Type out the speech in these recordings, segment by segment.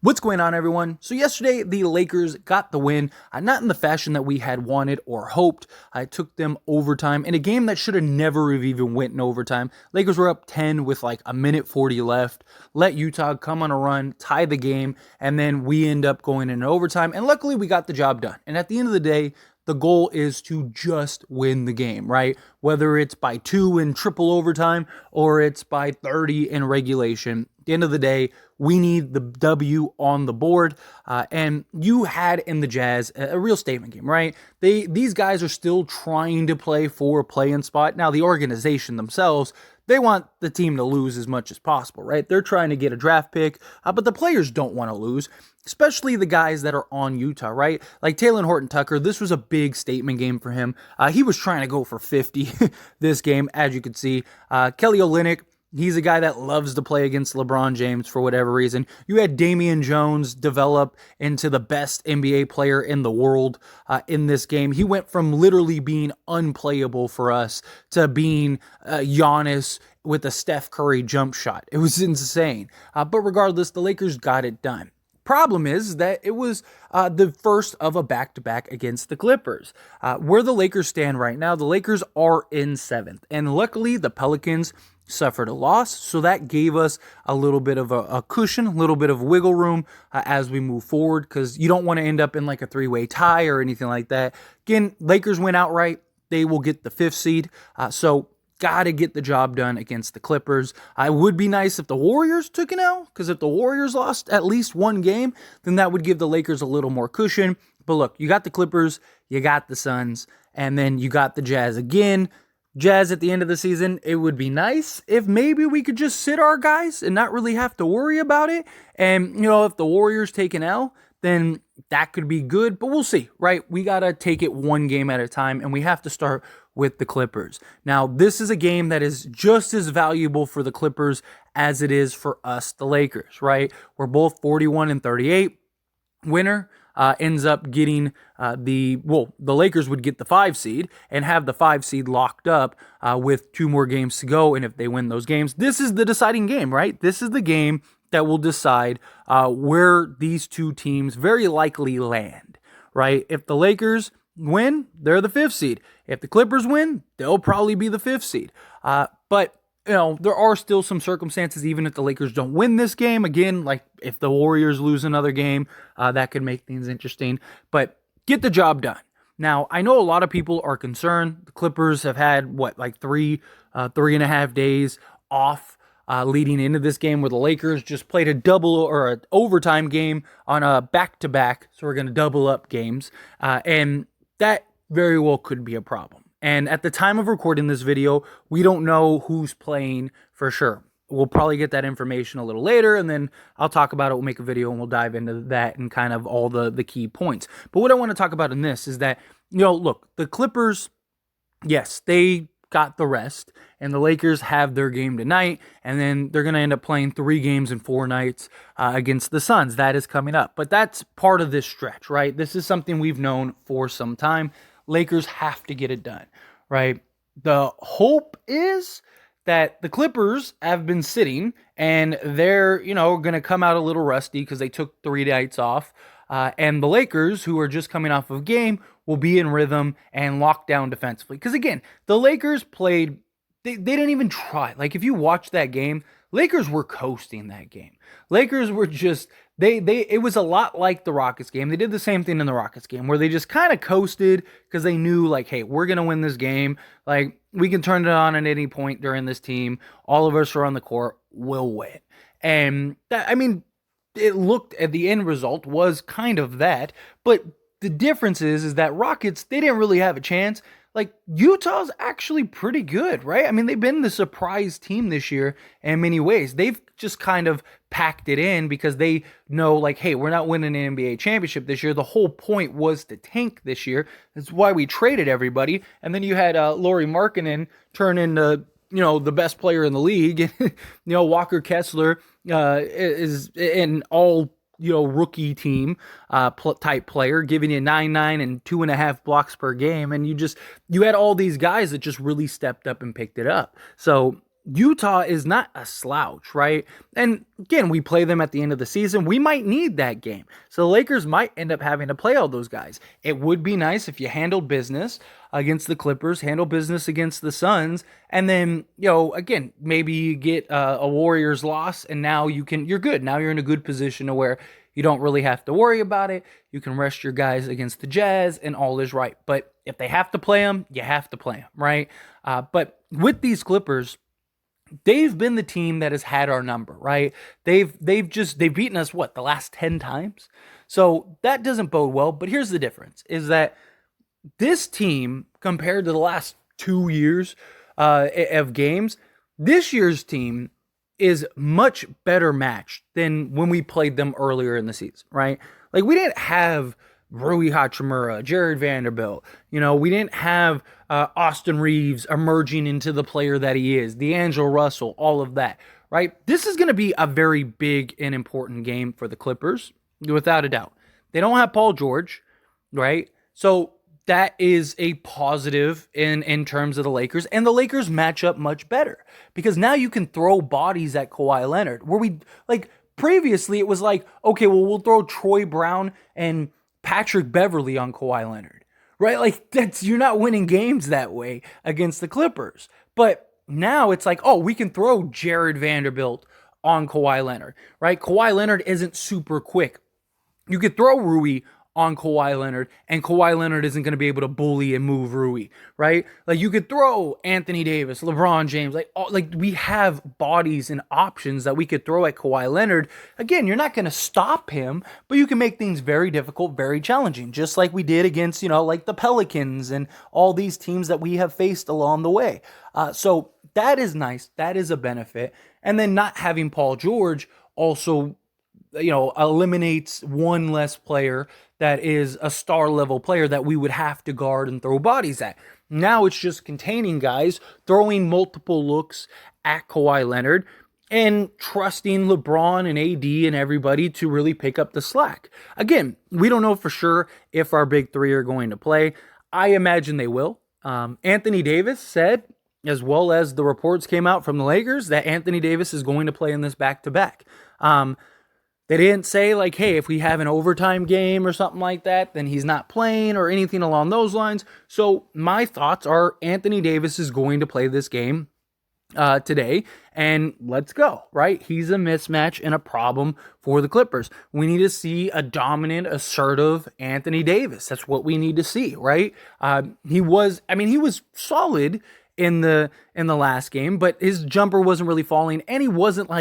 What's going on, everyone? So yesterday, the Lakers got the win, not in the fashion that we had wanted or hoped. I took them overtime in a game that should have never have even went in overtime. Lakers were up 10 with like a minute 40 left, let Utah come on a run, tie the game, and then we end up going in overtime, and luckily we got the job done. And at the end of the day, the goal is to just win the game, right? Whether it's by 2 in triple overtime or it's by 30 in regulation. At the end of the day, we need the W on the board. And you had in the Jazz a real statement game, right? These guys are still trying to play for a play-in spot. Now, the organization themselves, they want the team to lose as much as possible, right? They're trying to get a draft pick, but the players don't want to lose, especially the guys that are on Utah, right? Like Taylor Horton-Tucker, this was a big statement game for him. He was trying to go for 50 this game, as you could see. Kelly Olynyk, he's a guy that loves to play against LeBron James for whatever reason. You had Damian Jones develop into the best NBA player in the world in this game. He went from literally being unplayable for us to being Giannis with a Steph Curry jump shot. It was insane. But regardless, the Lakers got it done. Problem is that it was the first of a back-to-back against the Clippers. Where the Lakers stand right now, the Lakers are in 7th. And luckily, the Pelicans suffered a loss, so that gave us a little bit of a cushion, a little bit of wiggle room as we move forward, because you don't want to end up in like a 3-way tie or anything like that. Again, Lakers went outright. They will get the 5th seed. So got to get the job done against the Clippers. It would be nice if the Warriors took an L, because if the Warriors lost at least one game, then that would give the Lakers a little more cushion. But look, you got the Clippers, you got the Suns, and then you got the Jazz again. Jazz at the end of the season, it would be nice if maybe we could just sit our guys and not really have to worry about it. And, if the Warriors take an L, then that could be good, but we'll see, right? We got to take it one game at a time, and we have to start with the Clippers. Now, this is a game that is just as valuable for the Clippers as it is for us, the Lakers, right? We're both 41-38. Winner ends up getting the Lakers would get the 5 seed and have the 5 seed locked up with 2 more games to go. And if they win those games, this is the deciding game, right? This is the game that will decide where these two teams very likely land, right? If the Lakers win, they're the 5th seed. If the Clippers win, they'll probably be the 5th seed. But there are still some circumstances, even if the Lakers don't win this game. Again, like if the Warriors lose another game, that could make things interesting. But get the job done. Now, I know a lot of people are concerned. The Clippers have had, 3.5 days off leading into this game, where the Lakers just played a double or an overtime game on a back-to-back. So we're going to double up games. And that very well could be a problem. And at the time of recording this video, we don't know who's playing for sure. We'll probably get that information a little later, and then I'll talk about it. We'll make a video, and we'll dive into that and kind of all the key points. But what I want to talk about in this is that, look, the Clippers, yes, they got the rest, and the Lakers have their game tonight, and then they're going to end up playing 3 games in 4 nights against the Suns. That is coming up. But that's part of this stretch, right? This is something we've known for some time. Lakers have to get it done, right? The hope is that the Clippers have been sitting and they're, going to come out a little rusty because they took 3 nights off. And the Lakers, who are just coming off of a game, will be in rhythm and locked down defensively. Because again, the Lakers played, they didn't even try. Like if you watch that game, Lakers were coasting that game. Lakers were just, it was a lot like the Rockets game. They did the same thing in the Rockets game, where they just kind of coasted because they knew, like, hey, we're going to win this game. Like, we can turn it on at any point during this team. All of us are on the court. We'll win. And it looked at the end result was kind of that. But the difference is that Rockets, they didn't really have a chance. Like, Utah's actually pretty good, right? They've been the surprise team this year in many ways. They've just kind of packed it in because they know, like, hey, we're not winning an NBA championship this year. The whole point was to tank this year. That's why we traded everybody. And then you had Lauri Markkanen turn into, the best player in the league. Walker Kessler is an all rookie team type player, giving you 9-9 and 2.5 blocks per game. And you had all these guys that just really stepped up and picked it up. So Utah is not a slouch, right? And again, we play them at the end of the season. We might need that game. So the Lakers might end up having to play all those guys. It would be nice if you handled business against the Clippers, handle business against the Suns, and then, again, maybe you get a Warriors loss and now you're good. Now you're in a good position to where you don't really have to worry about it. You can rest your guys against the Jazz and all is right. But if they have to play them, you have to play them, right? But with these Clippers, they've been the team that has had our number, right? They've beaten us the last 10 times. So that doesn't bode well, but here's the difference is that this team compared to the last 2 years of games, this year's team is much better matched than when we played them earlier in the season, right? Like we didn't have Rui Hachimura, Jared Vanderbilt. We didn't have Austin Reeves emerging into the player that he is, D'Angelo Russell, all of that, right? This is going to be a very big and important game for the Clippers, without a doubt. They don't have Paul George, right? So that is a positive in terms of the Lakers, and the Lakers match up much better because now you can throw bodies at Kawhi Leonard, where previously it was like, okay, well, we'll throw Troy Brown and Patrick Beverley on Kawhi Leonard, right? Like you're not winning games that way against the Clippers. But now it's like, oh, we can throw Jared Vanderbilt on Kawhi Leonard, right? Kawhi Leonard isn't super quick. You could throw Rui on Kawhi Leonard, and Kawhi Leonard isn't going to be able to bully and move Rui, right? Like you could throw Anthony Davis, LeBron James, we have bodies and options that we could throw at Kawhi Leonard. Again, you're not going to stop him, but you can make things very difficult, very challenging, just like we did against, the Pelicans and all these teams that we have faced along the way. So that is nice. That is a benefit. And then not having Paul George also eliminates one less player that is a star level player that we would have to guard and throw bodies at. Now it's just containing guys, throwing multiple looks at Kawhi Leonard and trusting LeBron and AD and everybody to really pick up the slack. Again, we don't know for sure if our big three are going to play. I imagine they will. Anthony Davis said, as well as the reports came out from the Lakers, that Anthony Davis is going to play in this back-to-back. They didn't say hey, if we have an overtime game or something like that, then he's not playing or anything along those lines. So my thoughts are Anthony Davis is going to play this game today, and let's go, right? He's a mismatch and a problem for the Clippers. We need to see a dominant, assertive Anthony Davis. That's what we need to see, right? He was solid in the last game, but his jumper wasn't really falling, and he wasn't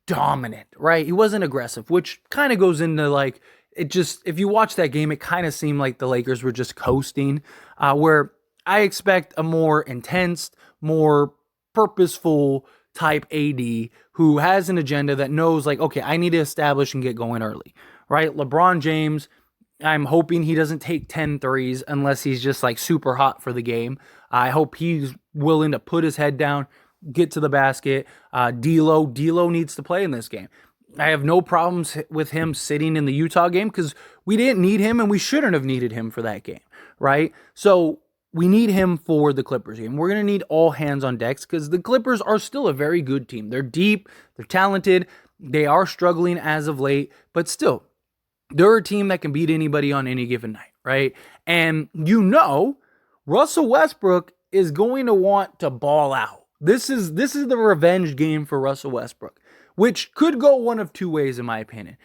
dominant, right? He wasn't aggressive, which kind of goes into if you watch that game, it kind of seemed like the Lakers were just coasting, where I expect a more intense, more purposeful type AD who has an agenda that knows okay, I need to establish and get going early, right? LeBron James, I'm hoping he doesn't take 10 threes unless he's just super hot for the game. I hope he's willing to put his head down, get to the basket. D'Lo needs to play in this game. I have no problems with him sitting in the Utah game because we didn't need him and we shouldn't have needed him for that game, right? So we need him for the Clippers game. We're going to need all hands on decks because the Clippers are still a very good team. They're deep, they're talented, they are struggling as of late, but still, they're a team that can beat anybody on any given night, right? And Russell Westbrook is going to want to ball out. This is the revenge game for Russell Westbrook, which could go one of two ways, in my opinion.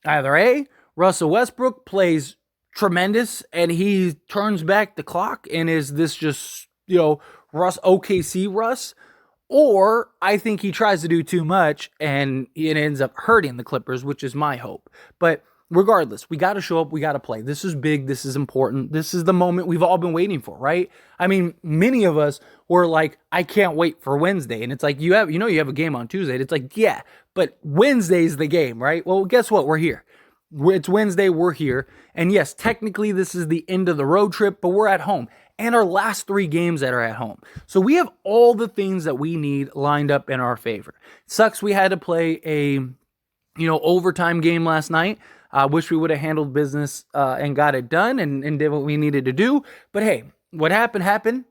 Either A, Russell Westbrook plays tremendous and he turns back the clock and is this just, OKC Russ, or I think he tries to do too much and it ends up hurting the Clippers, which is my hope. But regardless, we got to show up, we got to play. This is big, this is important. This is the moment we've all been waiting for, right? I mean, many of us were I can't wait for Wednesday. And it's you have a game on Tuesday. It's yeah, but Wednesday's the game, right? Well, guess what? We're here. It's Wednesday, we're here. And yes, technically this is the end of the road trip, but we're at home. And our last 3 games that are at home. So we have all the things that we need lined up in our favor. It sucks we had to play a overtime game last night. Wish we would have handled business and got it done and did what we needed to do. But hey, what happened.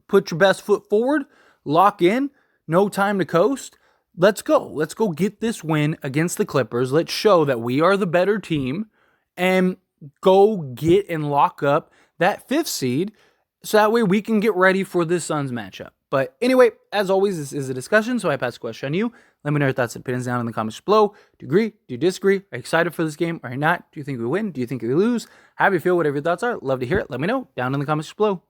Put your best foot forward, lock in, no time to coast. Let's go. Let's go get this win against the Clippers. Let's show that we are the better team and go get and lock up that 5th seed so that way we can get ready for this Suns matchup. But anyway, as always, this is a discussion, so I pass the question on you. Let me know your thoughts and opinions down in the comments below. Do you agree? Do you disagree? Are you excited for this game? Are you not? Do you think we win? Do you think we lose? How do you feel? Whatever your thoughts are, love to hear it. Let me know down in the comments below.